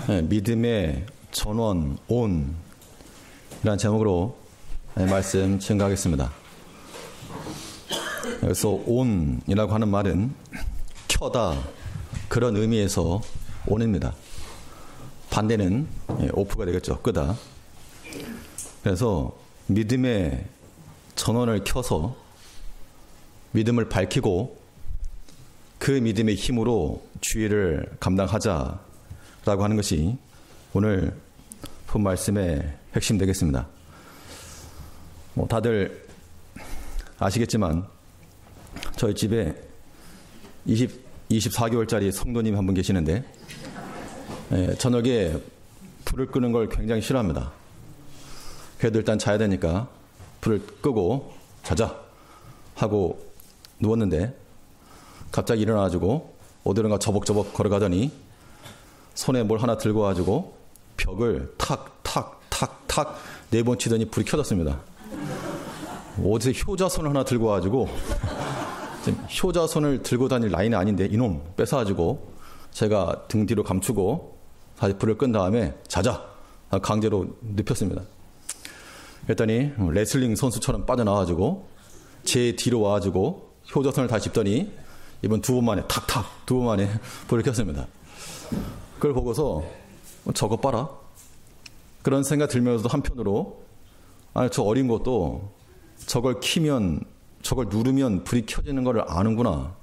믿음의 전원 온 이라는 제목으로 말씀 증가하겠습니다. 그래서 온이라고 하는 말은 켜다 그런 의미에서 온입니다. 반대는 오프가 되겠죠. 끄다. 그래서 믿음의 전원을 켜서 믿음을 밝히고 그 믿음의 힘으로 주의를 감당하자라고 하는 것이 오늘 본 말씀의 핵심 되겠습니다. 다들 아시겠지만 저희 집에 24개월짜리 성도님 한 분 계시는데 저녁에 불을 끄는 걸 굉장히 싫어합니다. 그래도 일단 자야 되니까 불을 끄고 자자 하고 누웠는데 갑자기 일어나가지고 어디론가 저벅저벅 걸어가더니 손에 뭘 하나 들고 와가지고 벽을 탁탁탁탁 4번 치더니 불이 켜졌습니다. 어디서 효자손을 하나 들고 와가지고 효자손을 들고 다닐 라인이 아닌데 이놈 뺏어가지고 제가 등 뒤로 감추고 다시 불을 끈 다음에 자자 강제로 눕혔습니다. 그랬더니 레슬링 선수처럼 빠져나와가지고 제 뒤로 와가지고 효자손을 다시 짚더니 이번 2번 만에 탁탁 2번 만에 불을 켰습니다. 그걸 보고서 저거 봐라 그런 생각 들면서도 한편으로 아니 저 어린 것도 저걸 키면 저걸 누르면 불이 켜지는 걸 아는구나.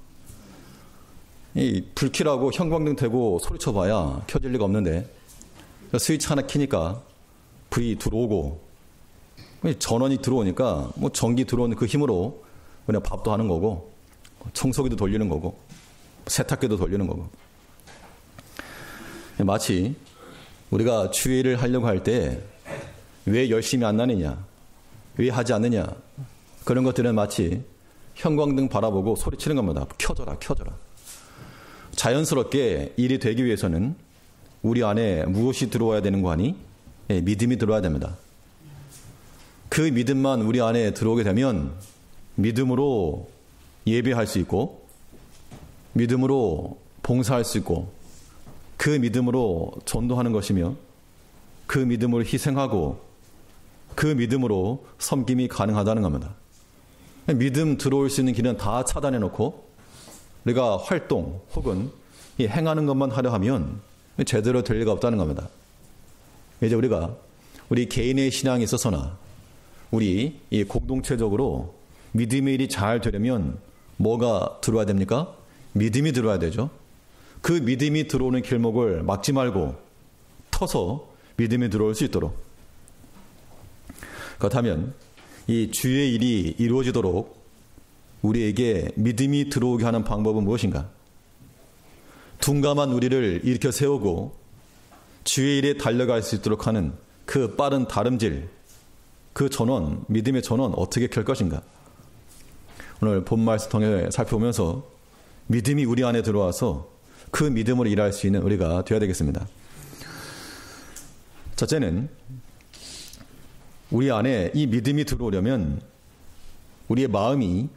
이 불키라고 형광등 대고 소리쳐봐야 켜질 리가 없는데 스위치 하나 키니까 불이 들어오고 전원이 들어오니까 뭐 전기 들어오는 그 힘으로 그냥 밥도 하는 거고 청소기도 돌리는 거고 세탁기도 돌리는 거고 마치 우리가 주의를 하려고 할 때 왜 열심히 안 나느냐 왜 하지 않느냐 그런 것들은 마치 형광등 바라보고 소리치는 겁니다. 켜져라 켜져라. 자연스럽게 일이 되기 위해서는 우리 안에 무엇이 들어와야 되는 거 아니? 믿음이 들어와야 됩니다. 그 믿음만 우리 안에 들어오게 되면 믿음으로 예배할 수 있고 믿음으로 봉사할 수 있고 그 믿음으로 전도하는 것이며 그 믿음으로 희생하고 그 믿음으로 섬김이 가능하다는 겁니다. 믿음 들어올 수 있는 길은 다 차단해 놓고 우리가 활동 혹은 행하는 것만 하려 하면 제대로 될 리가 없다는 겁니다. 이제 우리가 우리 개인의 신앙에 있어서나 우리 이 공동체적으로 믿음의 일이 잘 되려면 뭐가 들어와야 됩니까? 믿음이 들어와야 되죠. 그 믿음이 들어오는 길목을 막지 말고 터서 믿음이 들어올 수 있도록 그렇다면 이 주의 일이 이루어지도록 우리에게 믿음이 들어오게 하는 방법은 무엇인가? 둔감한 우리를 일으켜 세우고 주의 일에 달려갈 수 있도록 하는 그 빠른 다름질, 그 전원, 믿음의 전원 어떻게 켤 것인가? 오늘 본 말씀 통해 살펴보면서 믿음이 우리 안에 들어와서 그 믿음으로 일할 수 있는 우리가 되어야 되겠습니다. 첫째는 우리 안에 이 믿음이 들어오려면 우리의 마음이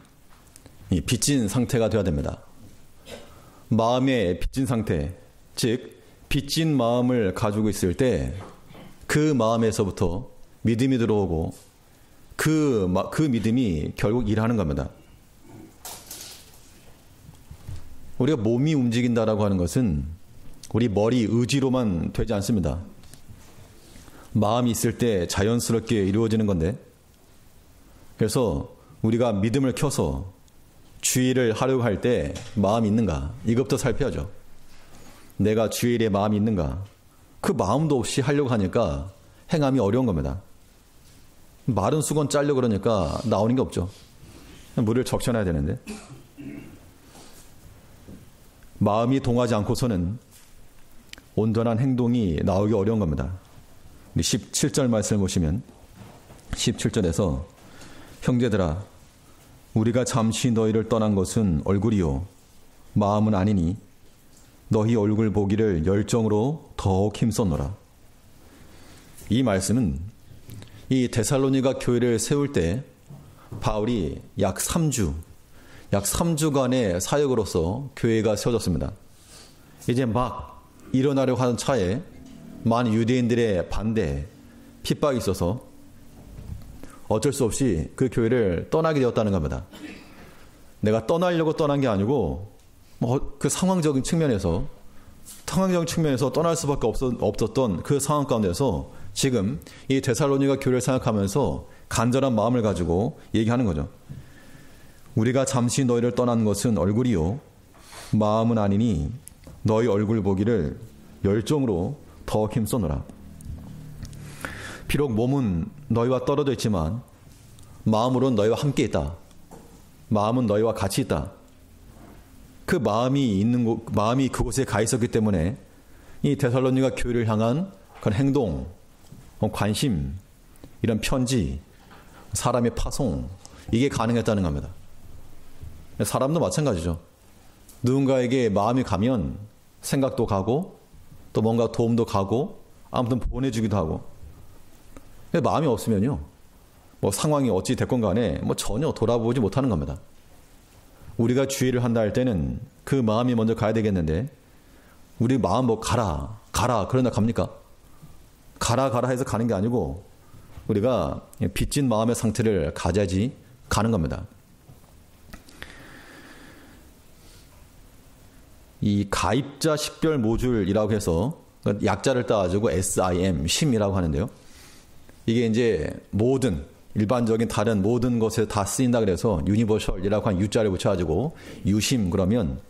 빚진 상태가 되어야 됩니다. 마음의 빚진 상태, 즉 빚진 마음을 가지고 있을 때 그 마음에서부터 믿음이 들어오고 그 믿음이 결국 일하는 겁니다. 우리가 몸이 움직인다라고 하는 것은 우리 머리 의지로만 되지 않습니다. 마음이 있을 때 자연스럽게 이루어지는 건데 그래서 우리가 믿음을 켜서 주의를 하려고 할 때 마음이 있는가 이것부터 살펴야죠. 내가 주의 일에 마음이 있는가 그 마음도 없이 하려고 하니까 행함이 어려운 겁니다. 마른 수건 짜려고 그러니까 나오는 게 없죠. 물을 적셔놔야 되는데 마음이 동하지 않고서는 온전한 행동이 나오기 어려운 겁니다. 17절 말씀을 보시면 17절에서 형제들아 우리가 잠시 너희를 떠난 것은 얼굴이요 마음은 아니니 너희 얼굴 보기를 열정으로 더욱 힘썼노라. 이 말씀은 이 데살로니가 교회를 세울 때 바울이 약 3주간의 사역으로서 교회가 세워졌습니다. 이제 막 일어나려고 하는 차에 많은 유대인들의 반대, 핍박이 있어서 어쩔 수 없이 그 교회를 떠나게 되었다는 겁니다. 내가 떠나려고 떠난 게 아니고 그 상황적인 측면에서 떠날 수밖에 없었던 그 상황 가운데서 지금 이 데살로니가 교회를 생각하면서 간절한 마음을 가지고 얘기하는 거죠. 우리가 잠시 너희를 떠난 것은 얼굴이요 마음은 아니니 너희 얼굴 보기를 열정으로 더 힘써노라. 비록 몸은 너희와 떨어져 있지만 마음으로는 너희와 함께 있다. 마음은 너희와 같이 있다. 그 마음이 그곳에 가 있었기 때문에 이 데살로니가 교회를 향한 그런 행동, 관심, 이런 편지, 사람의 파송, 이게 가능했다는 겁니다. 사람도 마찬가지죠. 누군가에게 마음이 가면 생각도 가고 또 뭔가 도움도 가고 아무튼 보내주기도 하고. 마음이 없으면요, 상황이 어찌 됐건 간에 전혀 돌아보지 못하는 겁니다. 우리가 주의를 한다 할 때는 그 마음이 먼저 가야 되겠는데, 우리 마음 가라 그러나 갑니까? 가라 해서 가는 게 아니고 우리가 빚진 마음의 상태를 가져야지 가는 겁니다. 이 가입자 식별 모듈이라고 해서 약자를 따가지고 SIM, 심이라고 하는데요. 이게 이제 일반적인 다른 모든 것에 다 쓰인다 그래서 유니버셜이라고 한 U자를 붙여가지고 유심 그러면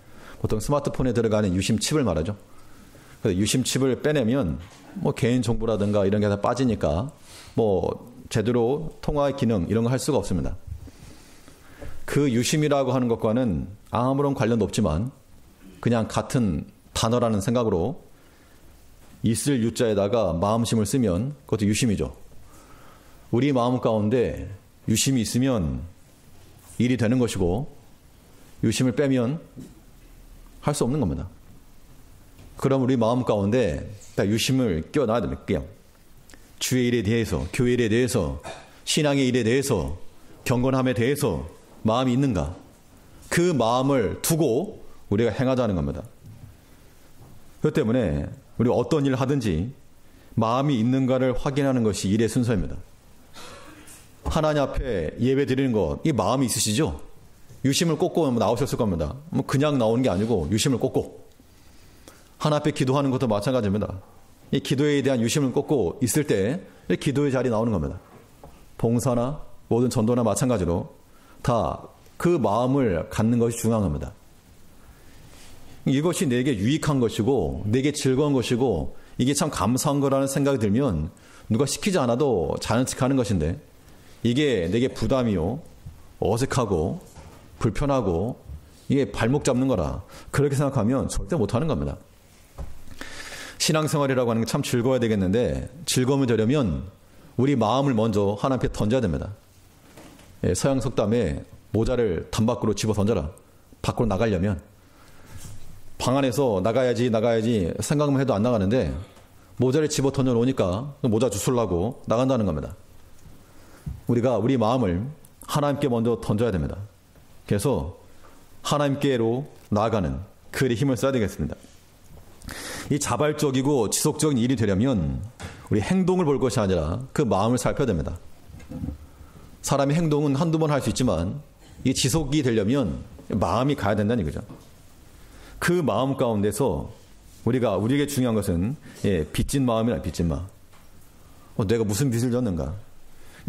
보통 스마트폰에 들어가는 유심 칩을 말하죠. 그래서 유심 칩을 빼내면 개인 정보라든가 이런 게 다 빠지니까 제대로 통화 기능 이런 거 할 수가 없습니다. 그 유심이라고 하는 것과는 아무런 관련도 없지만 그냥 같은 단어라는 생각으로 있을 유자에다가 마음심을 쓰면 그것도 유심이죠. 우리 마음 가운데 유심이 있으면 일이 되는 것이고 유심을 빼면 할 수 없는 겁니다. 그럼 우리 마음 가운데 유심을 끼워놔야 됩니다. 주의 일에 대해서, 교회 일에 대해서, 신앙의 일에 대해서, 경건함에 대해서 마음이 있는가? 그 마음을 두고 우리가 행하자는 겁니다. 그렇기 때문에 우리가 어떤 일을 하든지 마음이 있는가를 확인하는 것이 일의 순서입니다. 하나님 앞에 예배 드리는 것, 이 마음이 있으시죠? 유심을 꽂고 나오셨을 겁니다. 그냥 나오는 게 아니고 유심을 꽂고. 하나님 앞에 기도하는 것도 마찬가지입니다. 이 기도에 대한 유심을 꽂고 있을 때 기도의 자리에 나오는 겁니다. 봉사나 모든 전도나 마찬가지로 다 그 마음을 갖는 것이 중요한 겁니다. 이것이 내게 유익한 것이고 내게 즐거운 것이고 이게 참 감사한 거라는 생각이 들면 누가 시키지 않아도 자연스럽게 하는 것인데, 이게 내게 부담이요, 어색하고 불편하고 이게 발목 잡는 거라 그렇게 생각하면 절대 못하는 겁니다. 신앙생활이라고 하는 게 참 즐거워야 되겠는데, 즐거움을 되려면 우리 마음을 먼저 하나님 앞에 던져야 됩니다. 서양 속담에 모자를 담 밖으로 집어 던져라. 밖으로 나가려면 방 안에서 나가야지 생각만 해도 안 나가는데 모자를 집어 던져 놓으니까 모자 주술라고 나간다는 겁니다. 우리가 우리 마음을 하나님께 먼저 던져야 됩니다. 그래서 하나님께로 나아가는 그 일에 힘을 써야 되겠습니다. 이 자발적이고 지속적인 일이 되려면 우리 행동을 볼 것이 아니라 그 마음을 살펴야 됩니다. 사람의 행동은 한두 번 할 수 있지만 이 지속이 되려면 마음이 가야 된다는 거죠. 그 마음 가운데서 우리에게 중요한 것은 빚진 마음이라. 빚진 마음. 내가 무슨 빚을 졌는가.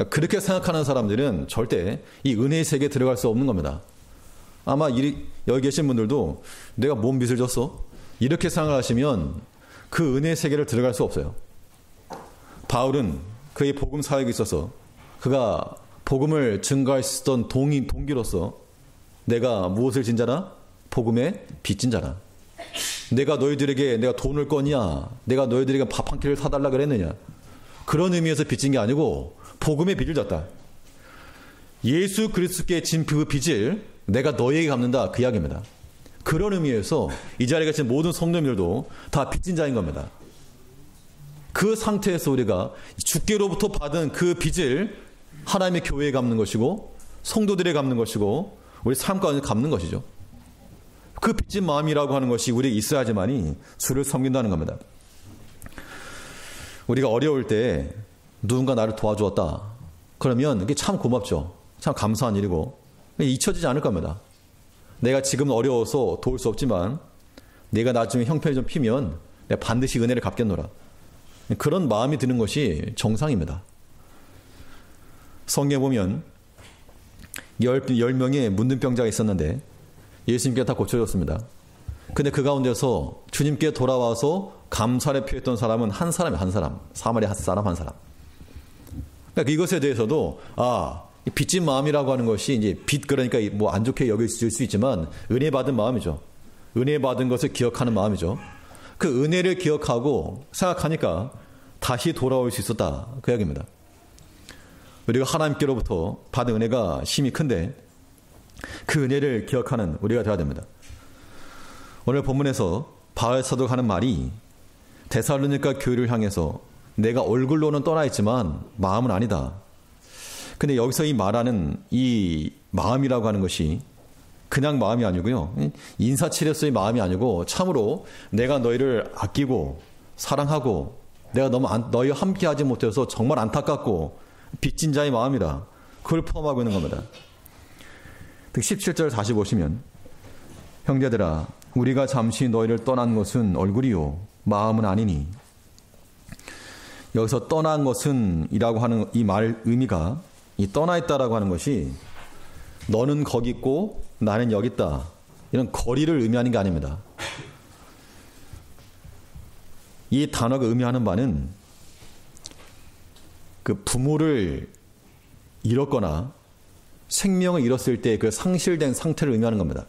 그렇게 생각하는 사람들은 절대 이 은혜의 세계에 들어갈 수 없는 겁니다. 아마 여기 계신 분들도 내가 뭔 빚을 졌어? 이렇게 생각하시면 그 은혜의 세계를 들어갈 수 없어요. 바울은 그의 복음 사역에 있어서 그가 복음을 증거할 수 있었던 동기로서 내가 무엇을 진 자라? 복음의 빚진 자라. 내가 너희들에게 내가 돈을 거냐? 내가 너희들에게 밥 한 끼를 사달라 그랬느냐? 그런 의미에서 빚진 게 아니고 복음의 빚을 졌다. 예수 그리스도께 진 그 빚을 내가 너희에게 갚는다, 그 이야기입니다. 그런 의미에서 이 자리에 계신 모든 성도님들도 다 빚진 자인 겁니다. 그 상태에서 우리가 주께로부터 받은 그 빚을 하나님의 교회에 갚는 것이고 성도들에 갚는 것이고 우리 삶 가운데 갚는 것이죠. 그 빚진 마음이라고 하는 것이 우리에게 있어야지만이 주를 섬긴다는 겁니다. 우리가 어려울 때 누군가 나를 도와주었다. 그러면 이게 참 고맙죠. 참 감사한 일이고 잊혀지지 않을 겁니다. 내가 지금 어려워서 도울 수 없지만 내가 나중에 형편이 좀 피면 내가 반드시 은혜를 갚겠노라. 그런 마음이 드는 것이 정상입니다. 성경에 보면 10명의 문둥병자가 있었는데 예수님께 다 고쳐졌습니다. 근데 그 가운데서 주님께 돌아와서 감사를 표했던 사람은 한 사람이에요. 한 사람. 사마리아 사람 한 사람. 그러니까 이것에 대해서도 빚진 마음이라고 하는 것이 이제 빚 그러니까 뭐 안 좋게 여겨질 수 있지만 은혜 받은 마음이죠. 은혜 받은 것을 기억하는 마음이죠. 그 은혜를 기억하고 생각하니까 다시 돌아올 수 있었다. 그 이야기입니다. 우리가 하나님께로부터 받은 은혜가 심히 큰데 그 은혜를 기억하는 우리가 되어야 됩니다. 오늘 본문에서 바울 사도가 하는 말이 데살로니가 교회를 향해서 내가 얼굴로는 떠나 있지만 마음은 아니다. 근데 여기서 이 말하는 이 마음이라고 하는 것이 그냥 마음이 아니고요. 인사치레스의 마음이 아니고 참으로 내가 너희를 아끼고 사랑하고 내가 너희와 함께하지 못해서 정말 안타깝고 빚진 자의 마음이다. 그걸 포함하고 있는 겁니다. 17절 다시 보시면 형제들아 우리가 잠시 너희를 떠난 것은 얼굴이요 마음은 아니니. 여기서 떠난 것은 이라고 하는 이 말 의미가 이 떠나 있다라고 하는 것이 너는 거기 있고 나는 여기 있다. 이런 거리를 의미하는 게 아닙니다. 이 단어가 의미하는 바는 그 부모를 잃었거나 생명을 잃었을 때 그 상실된 상태를 의미하는 겁니다.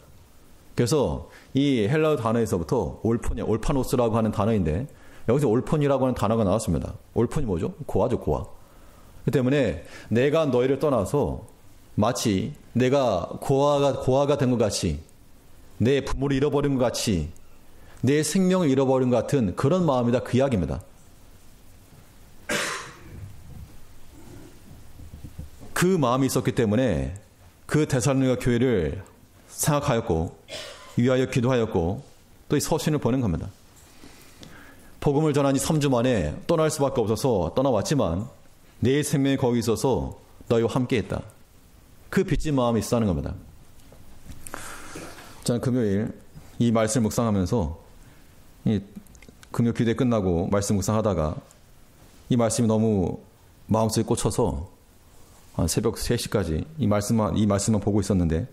그래서 이 헬라어 단어에서부터 올파노스라고 하는 단어인데 여기서 올폰이라고 하는 단어가 나왔습니다. 올폰이 뭐죠? 고아죠, 고아. 그 때문에 내가 너희를 떠나서 마치 내가 고아가 된 것 같이 내 부모를 잃어버린 것 같이 내 생명을 잃어버린 것 같은 그런 마음이다. 그 이야기입니다. 그 마음이 있었기 때문에 그 데살로니가 교회를 생각하였고 위하여 기도하였고 또 이 서신을 보낸 겁니다. 복음을 전한 지 3주 만에 떠날 수밖에 없어서 떠나왔지만 내 생명이 거기 있어서 너희와 함께했다. 그 빚진 마음이 있었다는 겁니다. 저는 금요일 이 말씀을 묵상하면서 이 금요 기대 끝나고 말씀 묵상하다가 이 말씀이 너무 마음속에 꽂혀서 새벽 3시까지 이 말씀만 보고 있었는데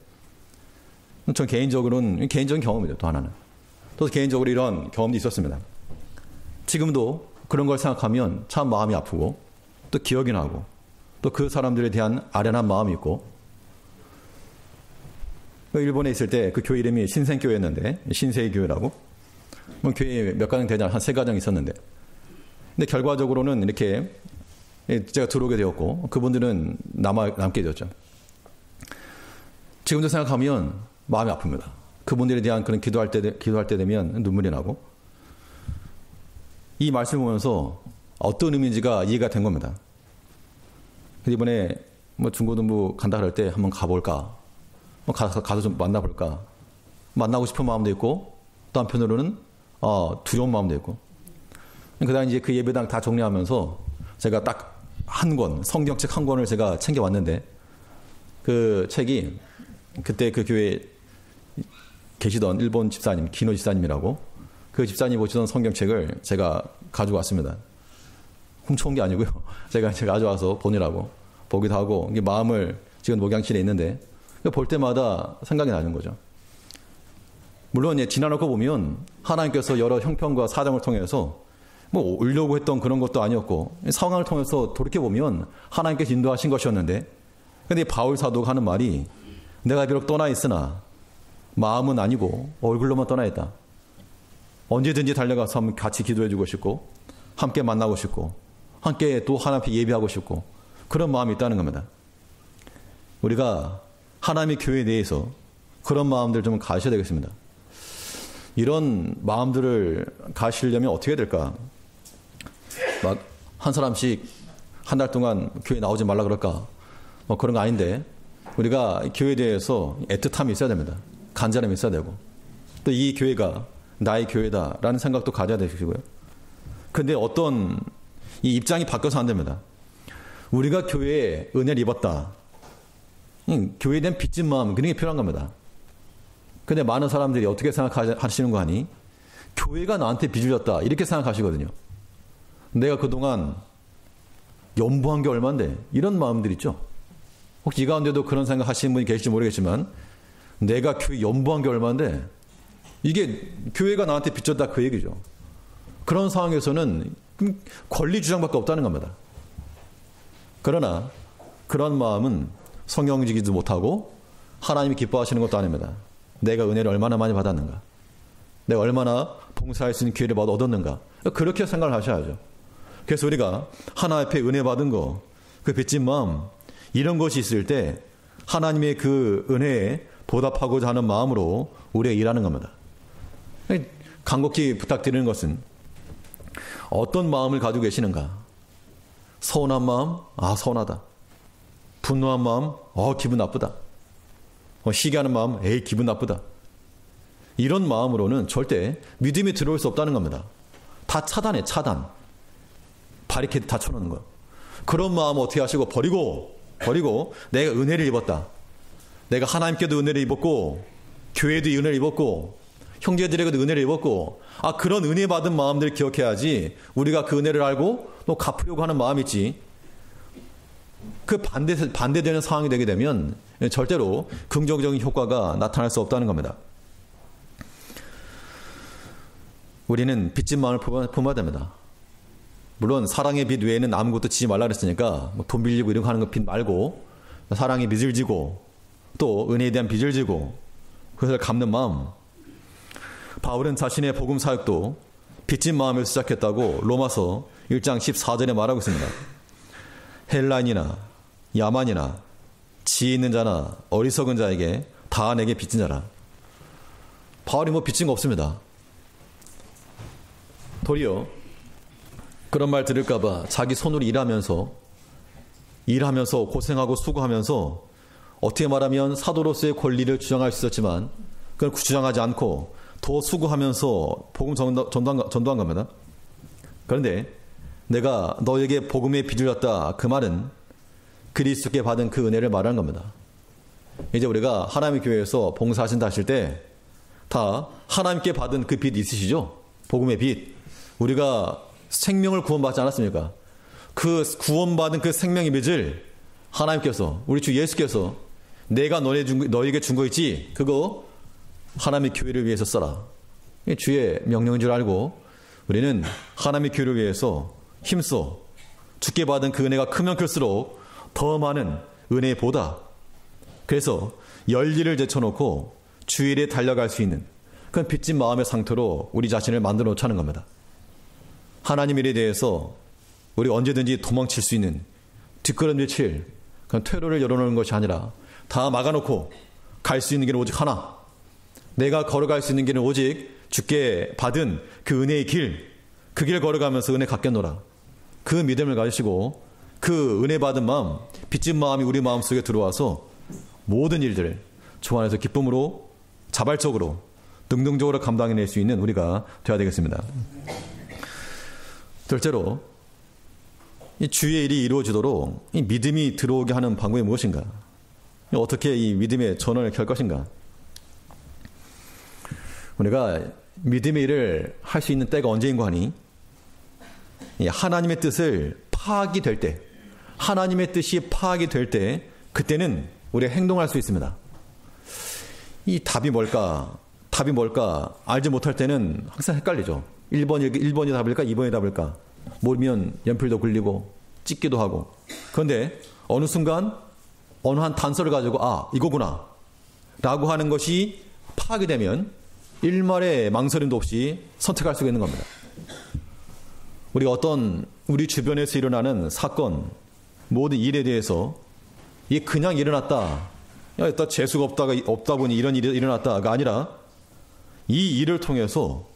전 개인적으로는 개인적인 경험이죠. 또 하나는. 또 개인적으로 이런 경험도 있었습니다. 지금도 그런 걸 생각하면 참 마음이 아프고 또 기억이 나고 또 그 사람들에 대한 아련한 마음이 있고 일본에 있을 때 그 교회 이름이 신생교회였는데 신세희 교회라고 교회에 몇 가정 되지 한 3가정 있었는데 근데 결과적으로는 이렇게 제가 들어오게 되었고 그분들은 남게 되었죠. 지금도 생각하면 마음이 아픕니다. 그분들에 대한 그런 기도할 때 되면 눈물이 나고 이 말씀을 보면서 어떤 의미인지가 이해가 된 겁니다. 이번에 중고등부 간다 그럴 때 한번 가볼까? 가서 좀 만나볼까? 만나고 싶은 마음도 있고 또 한편으로는 두려운 마음도 있고 그다음 이제 그 예배당 다 정리하면서 제가 딱 한 권, 성경책 한 권을 제가 챙겨왔는데 그 책이 그때 그 교회에 계시던 일본 집사님, 기노 집사님이라고 그 집사님이 보시던 성경책을 제가 가지고 왔습니다. 훔쳐온 게 아니고요. 제가 가져와서 보느라고 보기도 하고 마음을 지금 목양실에 있는데 볼 때마다 생각이 나는 거죠. 물론 지나놓고 보면 하나님께서 여러 형편과 사정을 통해서 울려고 했던 그런 것도 아니었고 상황을 통해서 돌이켜보면 하나님께서 인도하신 것이었는데 근데 바울 사도가 하는 말이 내가 비록 떠나 있으나 마음은 아니고 얼굴로만 떠나 있다. 언제든지 달려가서 한번 같이 기도해주고 싶고 함께 만나고 싶고 함께 또 하나님 앞에 예배하고 싶고 그런 마음이 있다는 겁니다. 우리가 하나님의 교회 내에서 그런 마음들 좀 가셔야 되겠습니다. 이런 마음들을 가시려면 어떻게 해야 될까? 막 한 사람씩 한 달 동안 교회 나오지 말라 그럴까? 그런 거 아닌데 우리가 교회에 대해서 애틋함이 있어야 됩니다. 간절함이 있어야 되고 또 이 교회가 나의 교회다라는 생각도 가져야 되시고요. 근데 어떤 이 입장이 바뀌어서 안 됩니다. 우리가 교회에 은혜를 입었다. 교회에 대한 빚진 마음, 그런 게 필요한 겁니다. 근데 많은 사람들이 어떻게 생각하시는 거 아니? 교회가 나한테 빚을 졌다. 이렇게 생각하시거든요. 내가 그동안 연보한 게 얼만데? 이런 마음들 있죠. 혹시 이 가운데도 그런 생각 하시는 분이 계실지 모르겠지만, 내가 교회 연보한 게 얼만데? 이게 교회가 나한테 빚졌다 그 얘기죠. 그런 상황에서는 권리 주장밖에 없다는 겁니다. 그러나 그런 마음은 성경지기도 못하고 하나님이 기뻐하시는 것도 아닙니다. 내가 은혜를 얼마나 많이 받았는가, 내가 얼마나 봉사할 수 있는 기회를 얻었는가, 그렇게 생각을 하셔야죠. 그래서 우리가 하나님 앞에 은혜 받은 거, 그 빚진 마음, 이런 것이 있을 때 하나님의 그 은혜에 보답하고자 하는 마음으로 우리가 일하는 겁니다. 간곡히 부탁드리는 것은 어떤 마음을 가지고 계시는가? 서운한 마음? 아, 서운하다. 분노한 마음? 기분 나쁘다. 시기하는 마음? 에이, 기분 나쁘다. 이런 마음으로는 절대 믿음이 들어올 수 없다는 겁니다. 다 차단해, 차단. 바리케이드 다 쳐놓는 거예요. 그런 마음 어떻게 하시고 버리고 내가 은혜를 입었다. 내가 하나님께도 은혜를 입었고 교회도 은혜를 입었고 형제들에게도 은혜를 입었고, 그런 은혜 받은 마음들 기억해야지 우리가 그 은혜를 알고 또 갚으려고 하는 마음이 있지. 그 반대되는 상황이 되게 되면 절대로 긍정적인 효과가 나타날 수 없다는 겁니다. 우리는 빚진 마음을 품어야 됩니다. 물론 사랑의 빚 외에는 아무것도 지지 말라 그랬으니까 돈 빌리고 이런 거 하는 거 빚 말고 사랑의 빚을 지고 또 은혜에 대한 빚을 지고 그것을 갚는 마음. 바울은 자신의 복음 사역도 빚진 마음을 시작했다고 로마서 1장 14절에 말하고 있습니다. 헬라인이나 야만이나 지혜 있는 자나 어리석은 자에게 다 내게 빚진 자라. 바울이 빚진 거 없습니다. 도리어 그런 말 들을까봐 자기 손으로 일하면서 고생하고 수고하면서 어떻게 말하면 사도로서의 권리를 주장할 수 있었지만 그걸 주장하지 않고 더 수고하면서 복음 전도한 겁니다. 그런데 내가 너에게 복음의 빚을 졌다, 그 말은 그리스도께 받은 그 은혜를 말하는 겁니다. 이제 우리가 하나님의 교회에서 봉사하신다 하실 때 다 하나님께 받은 그 빚 있으시죠? 복음의 빚. 우리가 생명을 구원받지 않았습니까? 그 구원받은 그 생명의 빚을 하나님께서, 우리 주 예수께서 내가 너에게 준 거 있지? 그거 하나님의 교회를 위해서 써라. 주의 명령인 줄 알고 우리는 하나님의 교회를 위해서 힘써 주께 받은 그 은혜가 크면 클수록 더 많은 은혜에 보다. 그래서 열일을 제쳐놓고 주일에 달려갈 수 있는 그런 빚진 마음의 상태로 우리 자신을 만들어 놓자는 겁니다. 하나님 일에 대해서 우리 언제든지 도망칠 수 있는 뒷걸음질 칠 그런 퇴로를 열어놓는 것이 아니라 다 막아놓고 갈 수 있는 길은 오직 하나. 내가 걸어갈 수 있는 길은 오직 주께 받은 그 은혜의 길, 그 길 걸어가면서 은혜 갖겠노라. 그 믿음을 가지시고 그 은혜 받은 마음, 빚진 마음이 우리 마음속에 들어와서 모든 일들을 주 안에서 기쁨으로 자발적으로 능동적으로 감당해낼 수 있는 우리가 되어야 되겠습니다. 둘째로 이 주의 일이 이루어지도록 이 믿음이 들어오게 하는 방법이 무엇인가? 어떻게 이 믿음의 전원을 켤 것인가? 우리가 믿음의 일을 할 수 있는 때가 언제인 거 아니? 하나님의 뜻을 파악이 될 때, 하나님의 뜻이 파악이 될 때, 그때는 우리가 행동할 수 있습니다. 이 답이 뭘까 알지 못할 때는 항상 헷갈리죠. 1번이 답일까 2번이 답일까, 모르면 연필도 굴리고 찍기도 하고. 그런데 어느 순간 어느 한 단서를 가지고 이거구나 라고 하는 것이 파악이 되면 일말의 망설임도 없이 선택할 수가 있는 겁니다. 우리가 어떤 우리 주변에서 일어나는 사건, 모든 일에 대해서 이게 그냥 일어났다, 일단 재수가 없다 보니 이런 일이 일어났다가 아니라 이 일을 통해서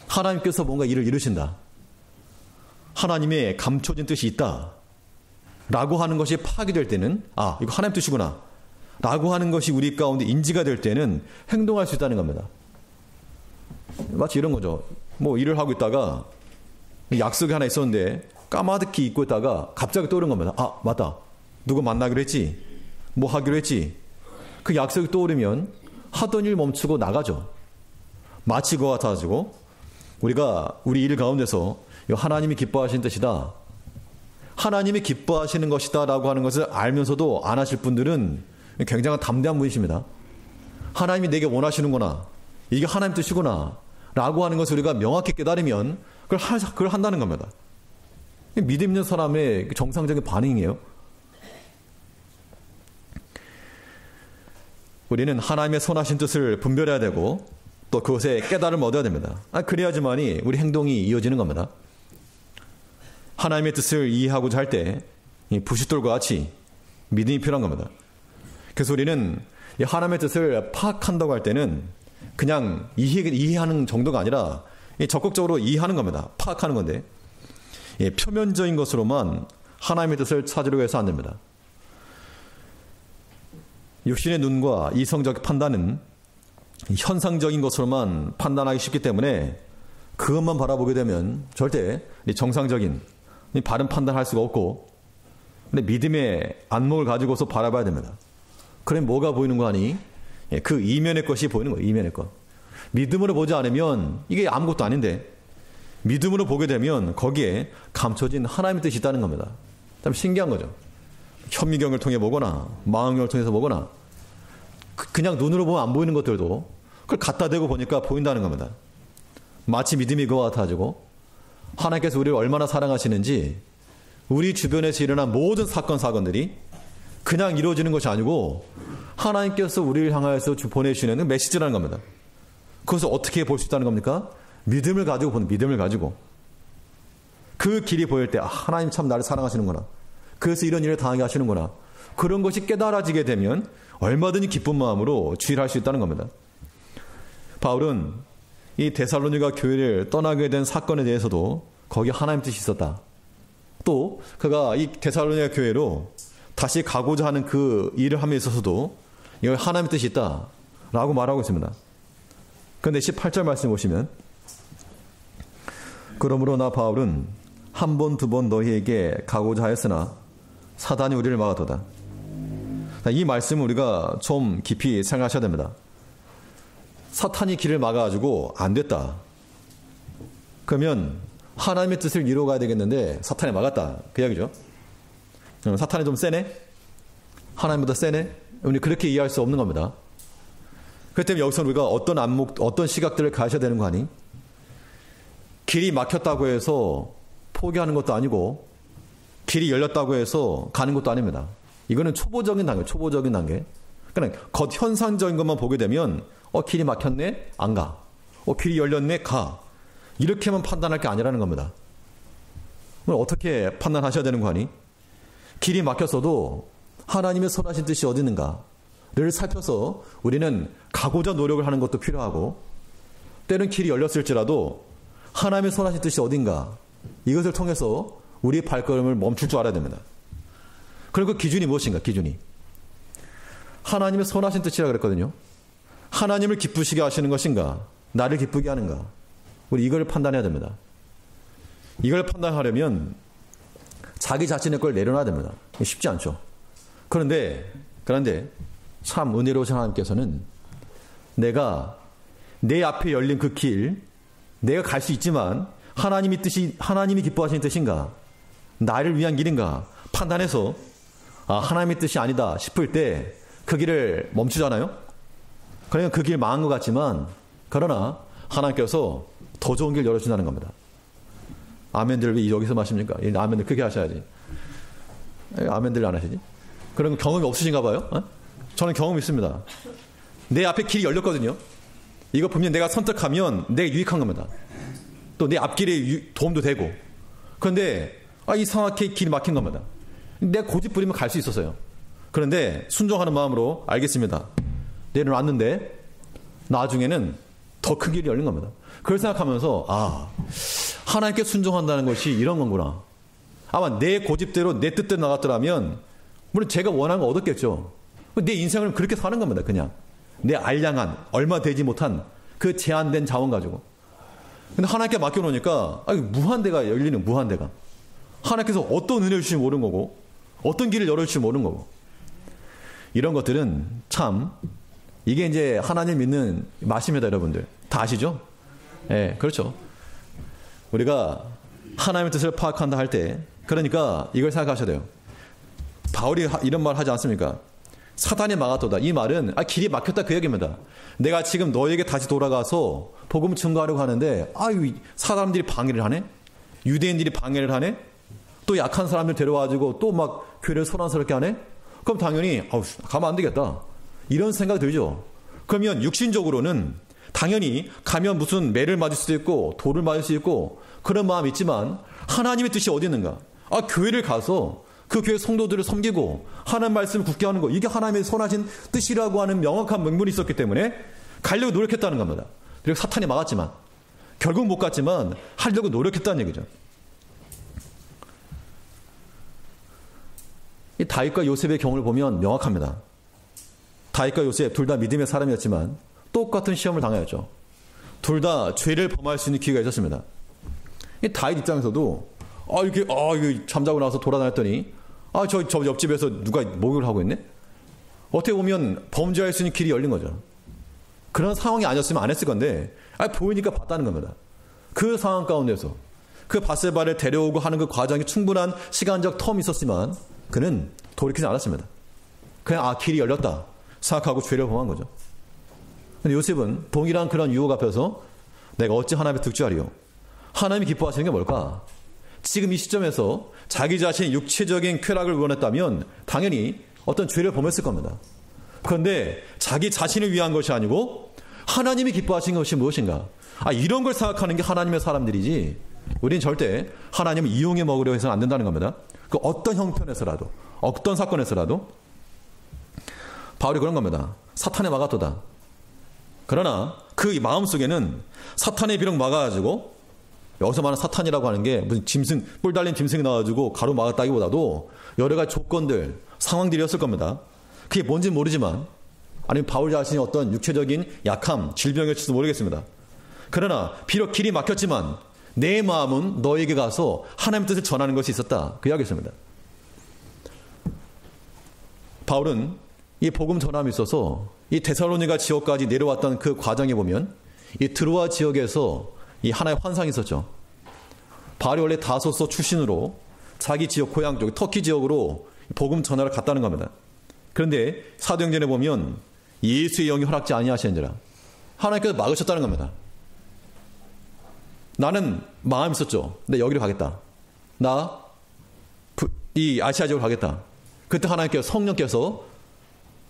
하나님께서 뭔가 일을 이루신다, 하나님의 감춰진 뜻이 있다 라고 하는 것이 파악이 될 때는 이거 하나님 뜻이구나 라고 하는 것이 우리 가운데 인지가 될 때는 행동할 수 있다는 겁니다. 마치 이런 거죠. 일을 하고 있다가 약속이 하나 있었는데 까마득히 잊고 있다가 갑자기 떠오른 겁니다. 아, 맞다. 누구 만나기로 했지? 뭐 하기로 했지? 그 약속이 떠오르면 하던 일 멈추고 나가죠. 마치 그와 같아가지고 우리가 우리 일 가운데서 하나님이 기뻐하시는 뜻이다. 하나님이 기뻐하시는 것이다 라고 하는 것을 알면서도 안 하실 분들은 굉장히 담대한 분이십니다. 하나님이 내게 원하시는구나. 이게 하나님 뜻이구나. 라고 하는 것을 우리가 명확히 깨달으면 그걸 한다는 겁니다. 믿음 있는 사람의 정상적인 반응이에요. 우리는 하나님의 선하신 뜻을 분별해야 되고 또 그것에 깨달음을 얻어야 됩니다. 그래야지만이 우리 행동이 이어지는 겁니다. 하나님의 뜻을 이해하고자 할 때 부싯돌과 같이 믿음이 필요한 겁니다. 그래서 우리는 하나님의 뜻을 파악한다고 할 때는 그냥 이해하는 정도가 아니라 적극적으로 이해하는 겁니다. 파악하는 건데 표면적인 것으로만 하나님의 뜻을 찾으려고 해서 안 됩니다. 육신의 눈과 이성적 판단은 현상적인 것으로만 판단하기 쉽기 때문에 그것만 바라보게 되면 절대 정상적인 바른 판단할 수가 없고, 근데 믿음의 안목을 가지고서 바라봐야 됩니다. 그럼 뭐가 보이는 거 아니? 그 이면의 것이 보이는 거예요. 이면의 것. 믿음으로 보지 않으면 이게 아무것도 아닌데 믿음으로 보게 되면 거기에 감춰진 하나님의 뜻이 있다는 겁니다. 참 신기한 거죠. 현미경을 통해 보거나 망원경을 통해서 보거나 그냥 눈으로 보면 안 보이는 것들도 그걸 갖다 대고 보니까 보인다는 겁니다. 마치 믿음이 그와 같아지고 하나님께서 우리를 얼마나 사랑하시는지 우리 주변에서 일어난 모든 사건들이 그냥 이루어지는 것이 아니고 하나님께서 우리를 향하여서 보내주시는 메시지라는 겁니다. 그것을 어떻게 볼 수 있다는 겁니까? 믿음을 가지고 보는, 믿음을 가지고 그 길이 보일 때 하나님 참 나를 사랑하시는구나. 그래서 이런 일을 당하게 하시는구나. 그런 것이 깨달아지게 되면 얼마든지 기쁜 마음으로 주의를 할 수 있다는 겁니다. 바울은 이 데살로니가 교회를 떠나게 된 사건에 대해서도 거기에 하나님 뜻이 있었다. 또 그가 이 데살로니가 교회로 다시 가고자 하는 그 일을 함에 있어서도 여기 하나님의 뜻이 있다 라고 말하고 있습니다. 그런데 18절 말씀 보시면 그러므로 나 바울은 한 번 두 번 너희에게 가고자 하였으나 사단이 우리를 막아도다. 이 말씀을 우리가 좀 깊이 생각하셔야 됩니다. 사탄이 길을 막아가지고 안 됐다. 그러면 하나님의 뜻을 이루어가야 되겠는데 사탄이 막았다. 그 이야기죠. 사탄이 좀 세네? 하나님보다 세네? 우리 그렇게 이해할 수 없는 겁니다. 그렇기 때문에 여기서 우리가 어떤 시각들을 가셔야 되는 거 아니? 길이 막혔다고 해서 포기하는 것도 아니고 길이 열렸다고 해서 가는 것도 아닙니다. 이거는 초보적인 단계. 그냥 겉 현상적인 것만 보게 되면 길이 막혔네? 안 가. 길이 열렸네? 가. 이렇게만 판단할 게 아니라는 겁니다. 그럼 어떻게 판단하셔야 되는 거 아니? 길이 막혔어도 하나님의 선하신 뜻이 어디 있는가를 살펴서 우리는 가고자 노력을 하는 것도 필요하고, 때는 길이 열렸을지라도 하나님의 선하신 뜻이 어딘가 이것을 통해서 우리의 발걸음을 멈출 줄 알아야 됩니다. 그리고 그 기준이 무엇인가? 기준이 하나님의 선하신 뜻이라 그랬거든요. 하나님을 기쁘시게 하시는 것인가? 나를 기쁘게 하는가? 우리 이걸 판단해야 됩니다. 이걸 판단하려면 자기 자신의 걸 내려놔야 됩니다. 쉽지 않죠. 그런데 참 은혜로우신 하나님께서는 내가 내 앞에 열린 그 길, 내가 갈 수 있지만 하나님이 기뻐하시는 뜻인가? 나를 위한 길인가? 판단해서 하나님의 뜻이 아니다 싶을 때 그 길을 멈추잖아요. 그러니까 그 길 망한 것 같지만 그러나 하나님께서 더 좋은 길 열어준다는 겁니다. 아멘들 왜 여기서 마십니까? 아멘들 크게 하셔야지. 아멘들 안 하시지? 그런 경험이 없으신가 봐요? 저는 경험이 있습니다. 내 앞에 길이 열렸거든요. 이거 분명 내가 선택하면 내가 유익한 겁니다. 또 내 앞길에 도움도 되고. 그런데 이상하게 길이 막힌 겁니다. 내가 고집 부리면 갈 수 있었어요. 그런데 순종하는 마음으로 알겠습니다. 내려놨는데 나중에는 더 큰 길이 열린 겁니다. 그걸 생각하면서 하나님께 순종한다는 것이 이런 건구나. 아마 내 고집대로 내 뜻대로 나갔더라면 물론 제가 원하는 거 얻었겠죠. 내 인생을 그렇게 사는 겁니다. 그냥 내 알량한 얼마 되지 못한 그 제한된 자원 가지고. 근데 하나님께 맡겨놓으니까 무한대가 열리는 무한대가. 하나님께서 어떤 은혜를 주실지 모르는 거고 어떤 길을 열어줄지 모르는 거고 이런 것들은 참 이게 이제 하나님 믿는 맛입니다. 여러분들 다 아시죠? 예, 그렇죠. 우리가 하나님의 뜻을 파악한다 할 때 그러니까 이걸 생각하셔야 돼요. 바울이 이런 말 하지 않습니까? 사단이 막았도다. 이 말은 길이 막혔다 그 얘기입니다. 내가 지금 너에게 다시 돌아가서 복음 증거하려고 하는데 사람들이 방해를 하네? 유대인들이 방해를 하네? 또 약한 사람들 데려와가지고 또 막 교회를 소란스럽게 하네? 그럼 당연히 가면 안 되겠다. 이런 생각 들죠. 그러면 육신적으로는 당연히 가면 무슨 매를 맞을 수도 있고 돌을 맞을 수 있고 그런 마음이 있지만 하나님의 뜻이 어디 있는가? 교회를 가서 그 교회 성도들을 섬기고 하나님 말씀을 굳게 하는 거 이게 하나님의 선하신 뜻이라고 하는 명확한 명분이 있었기 때문에 가려고 노력했다는 겁니다. 그리고 사탄이 막았지만 결국 못 갔지만 하려고 노력했다는 얘기죠. 이 다윗과 요셉의 경우를 보면 명확합니다. 다윗과 요셉 둘 다 믿음의 사람이었지만 똑같은 시험을 당하였죠. 둘 다 죄를 범할 수 있는 기회가 있었습니다. 이 다윗 입장에서도 이게 잠자고 나서 돌아다녔더니 저 옆집에서 누가 목욕을 하고 있네? 어떻게 보면 범죄할 수 있는 길이 열린 거죠. 그런 상황이 아니었으면 안 했을 건데 보이니까 봤다는 겁니다. 그 상황 가운데서 그 바세바를 데려오고 하는 그 과정이 충분한 시간적 텀이 있었지만 그는 돌이키지 않았습니다. 그냥 길이 열렸다 생각하고 죄를 범한 거죠. 근데 요셉은 동일한 그런 유혹 앞에서 내가 어찌 하나님의 득주하리요? 하나님이 기뻐하시는 게 뭘까? 지금 이 시점에서 자기 자신의 육체적인 쾌락을 원했다면 당연히 어떤 죄를 범했을 겁니다. 그런데 자기 자신을 위한 것이 아니고 하나님이 기뻐하시는 것이 무엇인가? 이런 걸 생각하는 게 하나님의 사람들이지 우리는 절대 하나님을 이용해 먹으려 해서는 안 된다는 겁니다. 그 어떤 형편에서라도 어떤 사건에서라도 바울이 그런 겁니다. 사탄에 막았도다. 그러나 그 마음속에는 사탄에 비록 막아가지고 여기서 말하는 사탄이라고 하는 게 무슨 짐승, 뿔 달린 짐승이 나와가지고 가로막았다기보다도 여러 가지 조건들, 상황들이었을 겁니다. 그게 뭔지는 모르지만 아니면 바울 자신이 어떤 육체적인 약함, 질병일지도 모르겠습니다. 그러나 비록 길이 막혔지만 내 마음은 너에게 가서 하나님의 뜻을 전하는 것이 있었다. 그 이야기였습니다. 바울은 이 복음 전함이 있어서 이 데살로니가 지역까지 내려왔던 그 과정에 보면 이 드로아 지역에서 이 하나의 환상이 있었죠. 바울이 원래 다소서 출신으로 자기 지역 고향 쪽 터키 지역으로 복음 전하러 갔다는 겁니다. 그런데 사도행전에 보면 예수의 영이 허락지 아니하시는지라 하나님께서 막으셨다는 겁니다. 나는 마음이 있었죠. 나 여기로 가겠다. 이 아시아 지역으로 가겠다. 그때 하나님께서 성령께서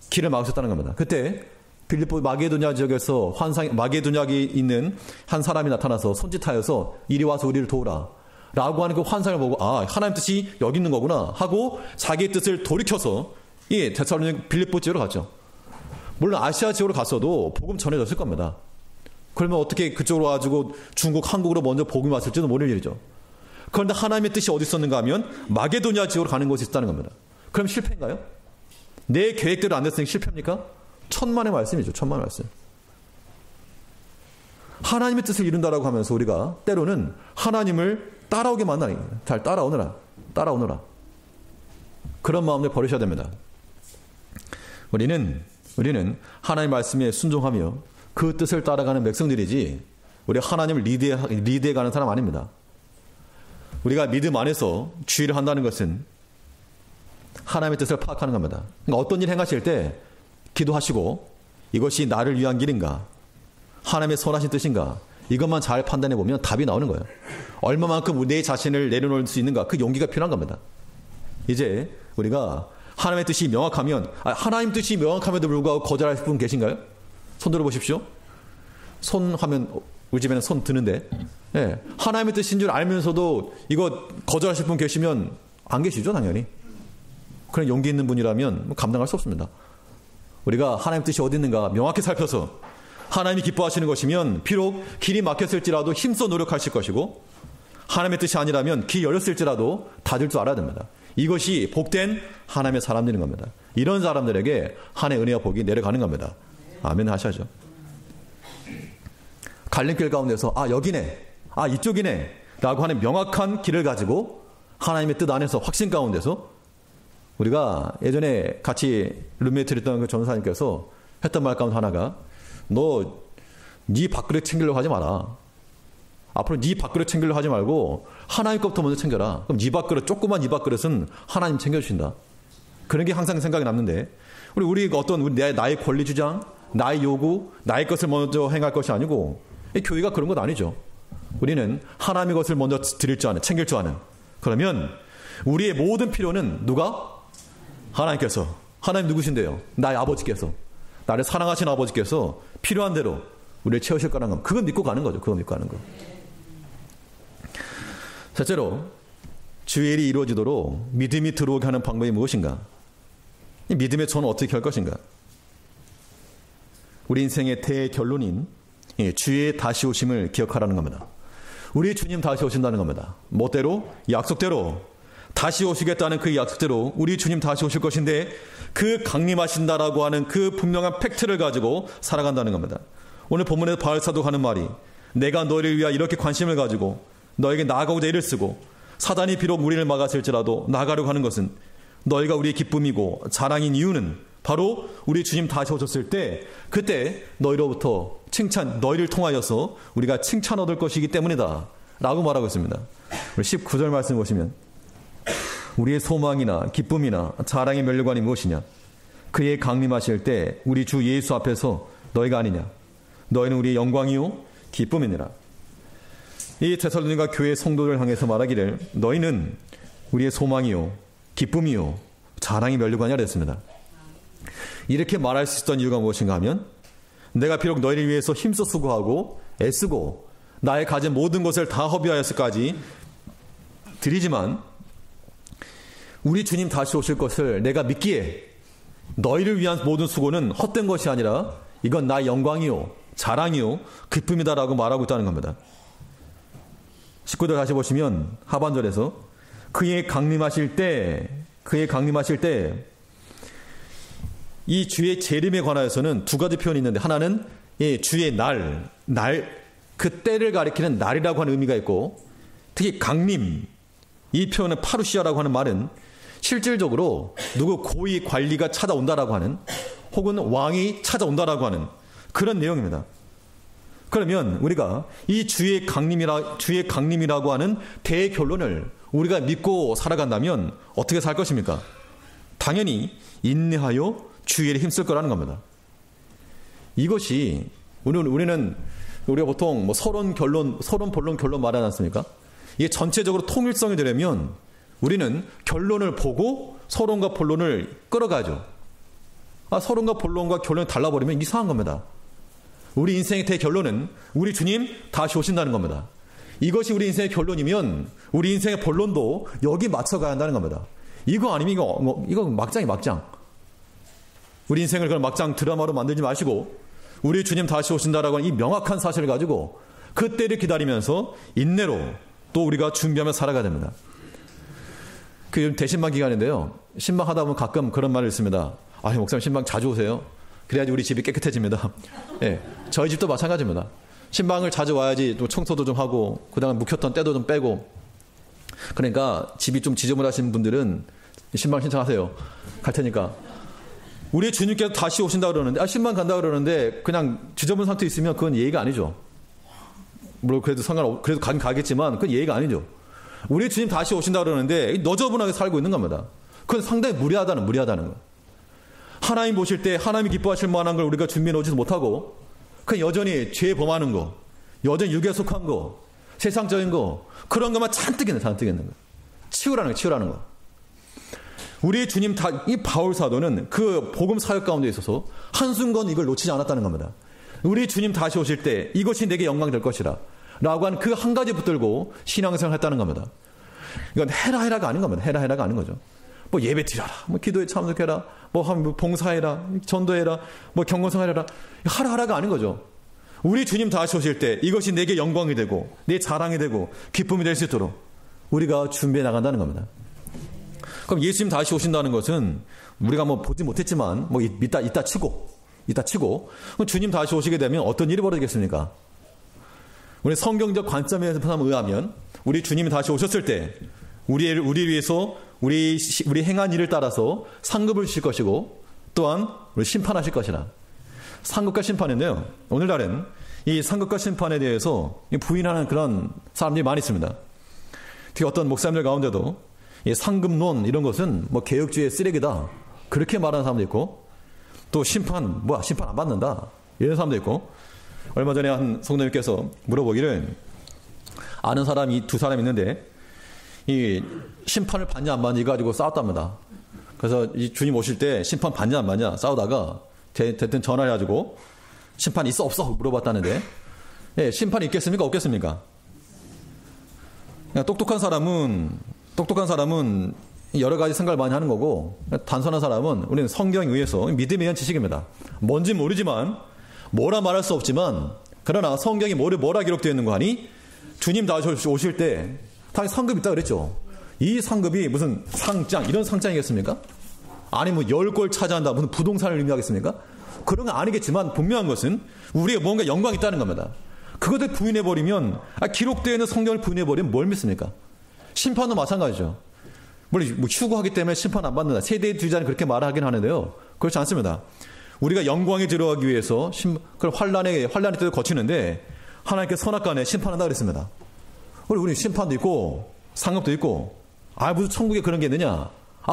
길을 막으셨다는 겁니다. 그때 빌립보 마게도냐 지역에서 마게도냐에 있는 한 사람이 나타나서 손짓하여서 이리 와서 우리를 도우라 라고 하는 그 환상을 보고 하나님 뜻이 여기 있는 거구나 하고 자기의 뜻을 돌이켜서 이 데살로니가 빌립보 지역으로 갔죠. 물론 아시아 지역으로 갔어도 복음 전해졌을 겁니다. 그러면 어떻게 그쪽으로 와가지고 중국, 한국으로 먼저 복음이 왔을지도 모를 일이죠. 그런데 하나님의 뜻이 어디 있었는가 하면 마게도냐 지역으로 가는 곳이 있다는 겁니다. 그럼 실패인가요? 내 계획대로 안 됐으니 실패입니까? 천만의 말씀이죠. 천만의 말씀. 하나님의 뜻을 이룬다라고 하면서 우리가 때로는 하나님을 따라오게 만나는 거예요. 잘 따라오너라. 그런 마음을 버리셔야 됩니다. 우리는 하나님의 말씀에 순종하며 그 뜻을 따라가는 백성들이지 우리 하나님을 리드해가는 사람 아닙니다. 우리가 믿음 안에서 주의를 한다는 것은 하나님의 뜻을 파악하는 겁니다. 그러니까 어떤 일 행하실 때 기도하시고 이것이 나를 위한 길인가? 하나님의 선하신 뜻인가? 이것만 잘 판단해 보면 답이 나오는 거예요. 얼마만큼 내 자신을 내려놓을 수 있는가? 그 용기가 필요한 겁니다. 이제 우리가 하나님의 뜻이 명확하면 하나님 뜻이 명확함에도 불구하고 거절할 분 계신가요? 손 들어보십시오. 손 하면 우리 집에는 손 드는데 하나님의 뜻인 줄 알면서도 이거 거절하실 분 계시면 안 계시죠 당연히. 그런 용기 있는 분이라면 감당할 수 없습니다. 우리가 하나님 뜻이 어디 있는가 명확히 살펴서 하나님이 기뻐하시는 것이면 비록 길이 막혔을지라도 힘써 노력하실 것이고 하나님의 뜻이 아니라면 길이 열렸을지라도 닫을 줄 알아야 됩니다. 이것이 복된 하나님의 사람들인 겁니다. 이런 사람들에게 하나님의 은혜와 복이 내려가는 겁니다. 아멘 하셔야죠. 갈림길 가운데서 여기네 이쪽이네 라고 하는 명확한 길을 가지고 하나님의 뜻 안에서 확신 가운데서 우리가 예전에 같이 룸메이트를 했던 그 전사님께서 했던 말 가운데 하나가 너 네 밥그릇 챙기려고 하지 마라. 앞으로 네 밥그릇 챙기려고 하지 말고 하나님 것부터 먼저 챙겨라. 그럼 네 밥그릇, 조그만 네 밥그릇은 하나님 챙겨주신다. 그런 게 항상 생각이 남는데 우리가 어떤 나의 권리 주장, 나의 요구, 나의 것을 먼저 행할 것이 아니고 교회가 그런 것 아니죠. 우리는 하나님의 것을 먼저 드릴 줄 아는, 챙길 줄 아는. 그러면 우리의 모든 필요는 누가? 하나님께서. 하나님 누구신데요? 나의 아버지께서. 나를 사랑하신 아버지께서 필요한 대로 우리를 채우실 거라는 것. 그거 믿고 가는 거죠. 그거 믿고 가는 거. 셋째로 주의 일이 이루어지도록 믿음이 들어오게 하는 방법이 무엇인가? 이 믿음의 전은 어떻게 할 것인가? 우리 인생의 대결론인 주의 다시 오심을 기억하라는 겁니다. 우리 주님 다시 오신다는 겁니다. 뭐대로? 약속대로. 다시 오시겠다는 그 약속대로 우리 주님 다시 오실 것인데 그 강림하신다라고 하는 그 분명한 팩트를 가지고 살아간다는 겁니다. 오늘 본문에서 바울 사도가 하는 말이 내가 너희를 위하여 이렇게 관심을 가지고 너에게 나아가고자 애를 쓰고 사단이 비록 우리를 막았을지라도 나아가려고 하는 것은 너희가 우리의 기쁨이고 자랑인 이유는 바로 우리 주님 다시 오셨을 때 그때 너희로부터 칭찬, 너희를 통하여서 우리가 칭찬 얻을 것이기 때문이다 라고 말하고 있습니다. 우리 19절 말씀 보시면 우리의 소망이나 기쁨이나 자랑의 면류관이 무엇이냐? 그의 강림하실 때 우리 주 예수 앞에서 너희가 아니냐? 너희는 우리의 영광이요 기쁨이니라. 이 데살로니가 교회 성도를 향해서 말하기를 너희는 우리의 소망이요 기쁨이요 자랑의 면류관이라 했습니다. 이렇게 말할 수 있었던 이유가 무엇인가 하면 내가 비록 너희를 위해서 힘써 수고하고 애쓰고 나의 가진 모든 것을 다 허비하여서까지 드리지만 우리 주님 다시 오실 것을 내가 믿기에 너희를 위한 모든 수고는 헛된 것이 아니라 이건 나의 영광이요 자랑이요 기쁨이다라고 말하고 있다는 겁니다. 19절 다시 보시면 하반절에서 그의 강림하실 때 이 주의 재림에 관하여서는 두 가지 표현이 있는데 하나는 주의 날 그 때를 가리키는 날이라고 하는 의미가 있고 특히 강림 이 표현은 파루시아라고 하는 말은 실질적으로 누구 고위 관리가 찾아온다라고 하는 혹은 왕이 찾아온다라고 하는 그런 내용입니다. 그러면 우리가 이 주의 강림이라고 하는 대결론을 우리가 믿고 살아간다면 어떻게 살 것입니까? 당연히 인내하여 주의 일에 힘쓸 거라는 겁니다. 이것이 우리가 보통 서론 본론 결론 말하지 않습니까? 이게 전체적으로 통일성이 되려면 우리는 결론을 보고 서론과 본론을 끌어가죠. 서론과 본론과 결론이 달라버리면 이상한 겁니다. 우리 인생의 대결론은 우리 주님 다시 오신다는 겁니다. 이것이 우리 인생의 결론이면 우리 인생의 본론도 여기 맞춰가야 한다는 겁니다. 이거 아니면 이거 막장이 막장. 우리 인생을 그런 막장 드라마로 만들지 마시고 우리 주님 다시 오신다라고 하는 이 명확한 사실을 가지고 그때를 기다리면서 인내로 또 우리가 준비하며 살아가야 됩니다. 그 대신방 기간인데요. 신방 하다 보면 가끔 그런 말을 있습니다. 목사님 신방 자주 오세요. 그래야지 우리 집이 깨끗해집니다. 예, 저희 집도 마찬가지입니다. 신방을 자주 와야지 또 청소도 좀 하고 그다음에 묵혔던 때도 좀 빼고. 그러니까 집이 좀 지저분하신 분들은 신방 신청하세요. 갈 테니까. 우리 주님께서 다시 오신다 그러는데 신방 간다 그러는데 그냥 지저분한 상태 있으면 그건 예의가 아니죠. 물론 그래도 그래도 가겠지만 그건 예의가 아니죠. 우리 주님 다시 오신다 그러는데 너저분하게 살고 있는 겁니다. 그건 상당히 무리하다는 거. 하나님 보실 때 하나님이 기뻐하실 만한 걸 우리가 준비해 놓지도 못하고 그냥 여전히 죄에 범하는 거, 여전히 육에 속한 거, 세상적인 거 그런 것만 잔뜩 있는 거. 치우라는 거. 우리 주님 이 바울 사도는 그 복음 사역 가운데 있어서 한순간 이걸 놓치지 않았다는 겁니다. 우리 주님 다시 오실 때 이것이 내게 영광 될 것이라 라고 한 그 한 가지 붙들고 신앙생활을 했다는 겁니다. 이건 해라가 아닌 겁니다. 해라가 아닌 거죠. 예배 드려라, 기도에 참석해라, 봉사해라, 전도해라, 경건성하라, 하라가 아닌 거죠. 우리 주님 다시 오실 때 이것이 내게 영광이 되고 내 자랑이 되고 기쁨이 될 수 있도록 우리가 준비해 나간다는 겁니다. 그럼 예수님 다시 오신다는 것은 우리가 보지 못했지만 이따 치고 그럼 주님 다시 오시게 되면 어떤 일이 벌어지겠습니까? 우리 성경적 관점에서 의하면 우리 주님이 다시 오셨을 때 우리를 위해서 우리 행한 일을 따라서 상급을 주실 것이고 또한 우리 심판하실 것이라. 상급과 심판인데요. 오늘날은 이 상급과 심판에 대해서 부인하는 그런 사람들이 많이 있습니다. 특히 어떤 목사님들 가운데도 이 상급론 이런 것은 뭐 개혁주의의 쓰레기다 그렇게 말하는 사람도 있고, 또 심판 안 받는다 이런 사람도 있고. 얼마 전에 한 성도님께서 물어보기를, 아는 사람이 두 사람 있는데 이 심판을 받냐 안 받냐 가지고 싸웠답니다. 그래서 이 주님 오실 때 심판 받냐 안 받냐 싸우다가 대뜸 전화를 해가지고 심판 있어 없어 물어봤다는데, 예, 심판이 있겠습니까 없겠습니까? 똑똑한 사람은 여러 가지 생각을 많이 하는 거고, 단순한 사람은 우리는 성경에 의해서 믿음에 의한 지식입니다. 뭔지 모르지만, 뭐라 말할 수 없지만, 그러나 성경이 뭐라 기록되어 있는 거 하니, 주님 다시 오실 때 당연히 상급이 있다 그랬죠. 이 상급이 무슨 상장, 이런 상장이겠습니까? 아니 뭐 10골 차지한다 무슨 부동산을 의미하겠습니까? 그런 건 아니겠지만 분명한 것은 우리가 뭔가 영광이 있다는 겁니다. 그것을 부인해버리면, 기록되어 있는 성경을 부인해버리면 뭘 믿습니까? 심판도 마찬가지죠. 물론 뭐 휴거하기 때문에 심판 안 받는다, 세대의 주자는 그렇게 말하긴 하는데요, 그렇지 않습니다. 우리가 영광에 들어가기 위해서 그런 환란의 때를 거치는데 하나님께 선악간에 심판한다 그랬습니다. 우리 심판도 있고 상급도 있고, 무슨 천국에 그런 게 있느냐?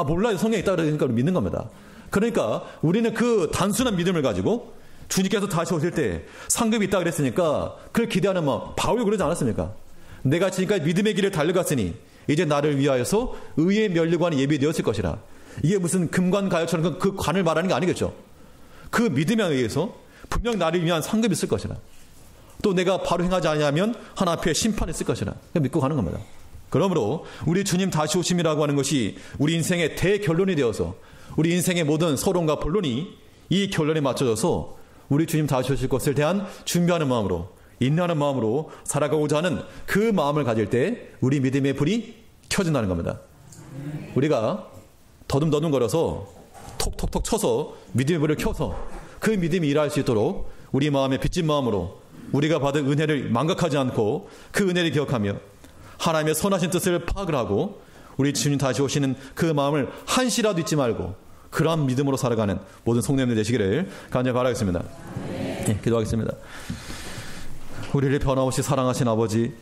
몰라요. 성경에 있다 그러니까 믿는 겁니다. 그러니까 우리는 그 단순한 믿음을 가지고 주님께서 다시 오실 때 상급이 있다 그랬으니까 그걸 기대하는 마음, 바울이 그러지 않았습니까? 내가 지금까지 믿음의 길을 달려갔으니 이제 나를 위하여서 의의 면류관이 예비되었을 것이라. 이게 무슨 금관가요처럼 그 관을 말하는 게 아니겠죠. 그 믿음에 의해서 분명 나를 위한 상급이 있을 것이라. 또 내가 바로 행하지 않으면 하나 앞에 심판이 있을 것이라 믿고 가는 겁니다. 그러므로 우리 주님 다시 오심이라고 하는 것이 우리 인생의 대결론이 되어서 우리 인생의 모든 서론과 본론이 이 결론에 맞춰져서 우리 주님 다시 오실 것을 대한 준비하는 마음으로, 인내하는 마음으로 살아가고자 하는 그 마음을 가질 때 우리 믿음의 불이 켜진다는 겁니다. 우리가 더듬더듬거려서 톡톡톡 쳐서 믿음의 불을 켜서 그 믿음이 일할 수 있도록 우리 마음에 빚진 마음으로 우리가 받은 은혜를 망각하지 않고 그 은혜를 기억하며 하나님의 선하신 뜻을 파악을 하고 우리 주님 다시 오시는 그 마음을 한시라도 잊지 말고 그러한 믿음으로 살아가는 모든 성도님들 되시기를 간절히 바라겠습니다. 네, 기도하겠습니다. 우리를 변함없이 사랑하신 아버지,